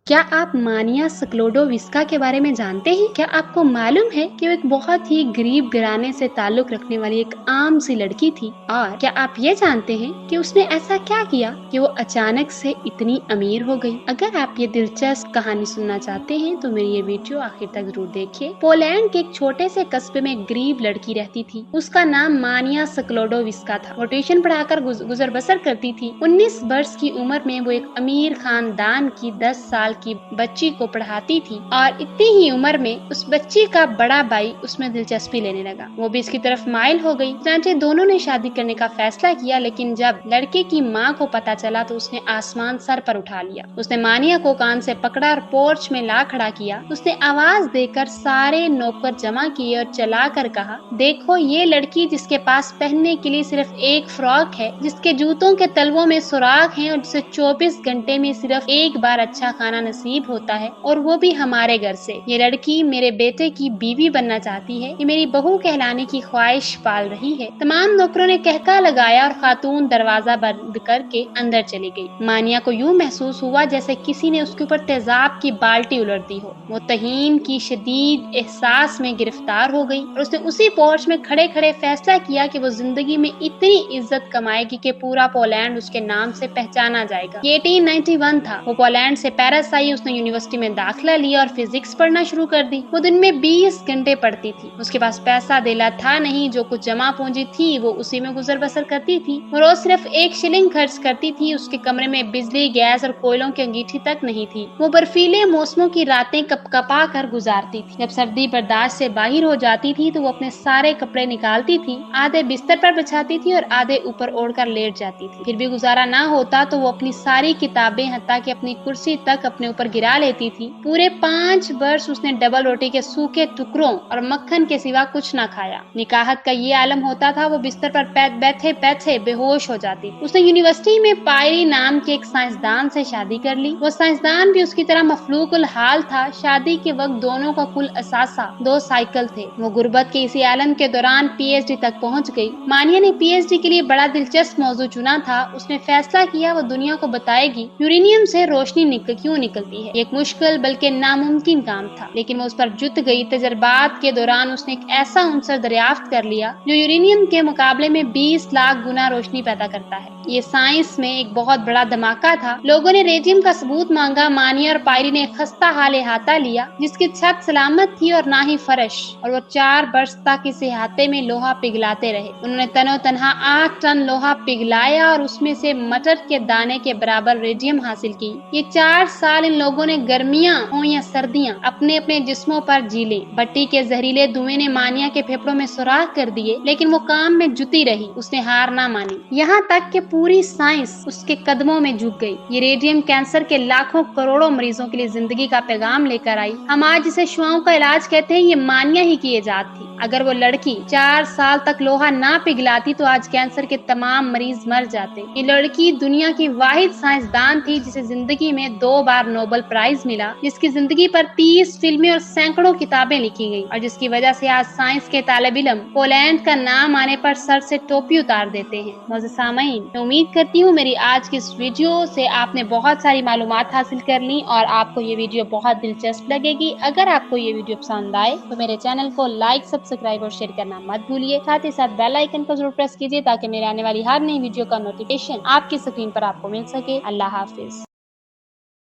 क्या आप मानिया स्क्लोडोविस्का के बारे में जानते हैं? क्या आपको मालूम है कि वो एक बहुत ही गरीब घराने से ताल्लुक रखने वाली एक आम सी लड़की थी? और क्या आप ये जानते हैं कि उसने ऐसा क्या किया कि वो अचानक से इतनी अमीर हो गई? अगर आप ये दिलचस्प कहानी सुनना चाहते हैं तो मेरी ये वीडियो आखिर तक जरूर देखिए। पोलैंड के एक छोटे से कस्बे में एक गरीब लड़की रहती थी। उसका नाम मानिया स्क्लोडोविस्का था। वो ट्यूशन पढ़ाकर गुजर बसर करती थी। 19 वर्ष की उम्र में वो एक अमीर खानदान की 10 साल की बच्ची को पढ़ाती थी और इतनी ही उम्र में उस बच्ची का बड़ा भाई उसमें दिलचस्पी लेने लगा। वो भी इसकी तरफ माइल हो गई। चनाचे दोनों ने शादी करने का फैसला किया, लेकिन जब लड़के की माँ को पता चला तो उसने आसमान सर पर उठा लिया। उसने मानिया को कान से पकड़ा और पोर्च में ला खड़ा किया। उसने आवाज देकर सारे नौकर जमा किए और चला कर कहा, देखो ये लड़की जिसके पास पहनने के लिए सिर्फ एक फ्रॉक है, जिसके जूतों के तलवों में सुराख हैं और जिसे 24 घंटे में सिर्फ एक बार अच्छा खाना नसीब होता है, और वो भी हमारे घर से। ये लड़की मेरे बेटे की बीवी बनना चाहती है, ये मेरी बहू कहलाने की ख्वाहिश पाल रही है। तमाम नौकरों ने कहका लगाया और खातून दरवाजा बंद करके अंदर चली गई। मानिया को यूं महसूस हुआ जैसे किसी ने उसके ऊपर तेजाब की बाल्टी उलट दी हो। वो तहीन की शदीद एहसास में गिरफ्तार हो गई और उसने उसी पोर्च में खड़े खड़े फैसला किया कि वो जिंदगी में इतनी इज्जत कमाएगी कि पूरा पोलैंड उसके नाम से पहचाना जाएगा। ये 1891 था। वो पोलैंड से पेरिस आई। उसने यूनिवर्सिटी में दाखिला लिया और फिजिक्स पढ़ना शुरू कर दी। वो दिन में 20 घंटे पढ़ती थी। उसके पास पैसा देला था नहीं, जो कुछ जमा पूंजी थी वो उसी में गुजर बसर करती थी। वो रोज सिर्फ 1 शिलिंग खर्च करती थी। उसके कमरे में बिजली, गैस और कोयलों की अंगीठी तक नहीं थी। वो बर्फीले मौसमों की रातें कपकपा कर गुजारती थी। जब सर्दी बर्दाश्त से बाहर हो जाती थी तो वो अपने सारे कपड़े निकालती थी, आधे बिस्तर पर बिछाती थी और आधे ऊपर ओढ़कर लेट जाती थी। फिर भी गुजारा ना होता तो वो अपनी सारी किताबें हत्ता कि अपनी कुर्सी तक अपने ऊपर गिरा लेती थी। पूरे 5 वर्ष उसने डबल रोटी के सूखे टुकड़ों और मक्खन के सिवा कुछ न खाया। निकाहत का ये आलम होता था, वो बिस्तर पर बैठे बैठे बेहोश हो जाती। उसने यूनिवर्सिटी में पायरी नाम के एक साइंसदान से शादी कर ली। वो साइंसदान भी उसकी तरह मफलूकुल हाल था। शादी के वक्त दोनों का कुल असासा 2 साइकिल थे। वो गुर्बत के इसी आलम के दौरान पीएचडी तक पहुंच गई। मानिया ने पीएचडी के लिए बड़ा दिलचस्प मौजू चुना था। उसने फैसला किया वो दुनिया को बताएगी यूरेनियम से रोशनी क्यों निकलती है। एक मुश्किल बल्कि नामुमकिन काम था, लेकिन वो उस पर जुट गई। तजर्बात के दौरान उसने एक ऐसा अंसर दरियाफ्त कर लिया जो यूरेनियम के मुकाबले में 20 लाख गुना रोशनी पैदा करता है। ये साइंस में एक बहुत बड़ा धमाका था। लोगों ने रेडियम का सबूत मांगा। मानिया और पायरी ने खस्ता हाल अहाता लिया, जिसकी छत सलामत थी और ना ही फर्श, और वो 4 वर्ष तक इस अहाते में लोहा पिघलाते रहे। उन्होंने तनो तनहा 8 टन लोहा पिघलाया और उसमें से मटर के दाने के बराबर रेडियम हासिल की। ये 4 साल इन लोगों ने गर्मियां हो या सर्दियां अपने अपने जिस्मों पर जी ली। भट्टी के जहरीले धुएं ने मानिया के फेफड़ों में सुराख कर दिए, लेकिन वो काम में जुटी रही। उसने हार ना मानी, यहाँ तक कि पूरी साइंस उसके कदमों में झुक गई। ये रेडियम कैंसर के लाखों करोड़ों मरीजों के लिए जिंदगी का पैगाम लेकर आई। हम आज जिसे शुआओं का इलाज कहते हैं, ये मानिया ही की इजाद थी। अगर वो लड़की 4 साल तक लोहा ना पिघलाती तो आज कैंसर के तमाम मरीज मर जाते। ये लड़की दुनिया की वाहिद साइंसदान थी जिसे जिंदगी में 2 बार नोबेल प्राइज मिला, जिसकी जिंदगी पर 30 फिल्में और सैकड़ों किताबें लिखी गई, और जिसकी वजह से आज साइंस के तालिब इल्म पोलैंड का नाम आने पर सर से टोपी उतार देते हैं। मौजूद सामीन, मैं उम्मीद करती हूँ मेरी आज की इस वीडियो से आपने बहुत सारी मालूमात हासिल कर ली और आपको ये वीडियो बहुत दिलचस्प लगेगी। अगर आपको ये वीडियो पसंद आए तो मेरे चैनल को लाइक, सब्सक्राइब और शेयर करना मत भूलिए। साथ ही साथ बेल आइकन को जरूर प्रेस कीजिए ताकि मेरे आने वाली हर नई वीडियो का नोटिफिकेशन आपकी स्क्रीन पर आपको मिल सके। अल्लाह हाफिज।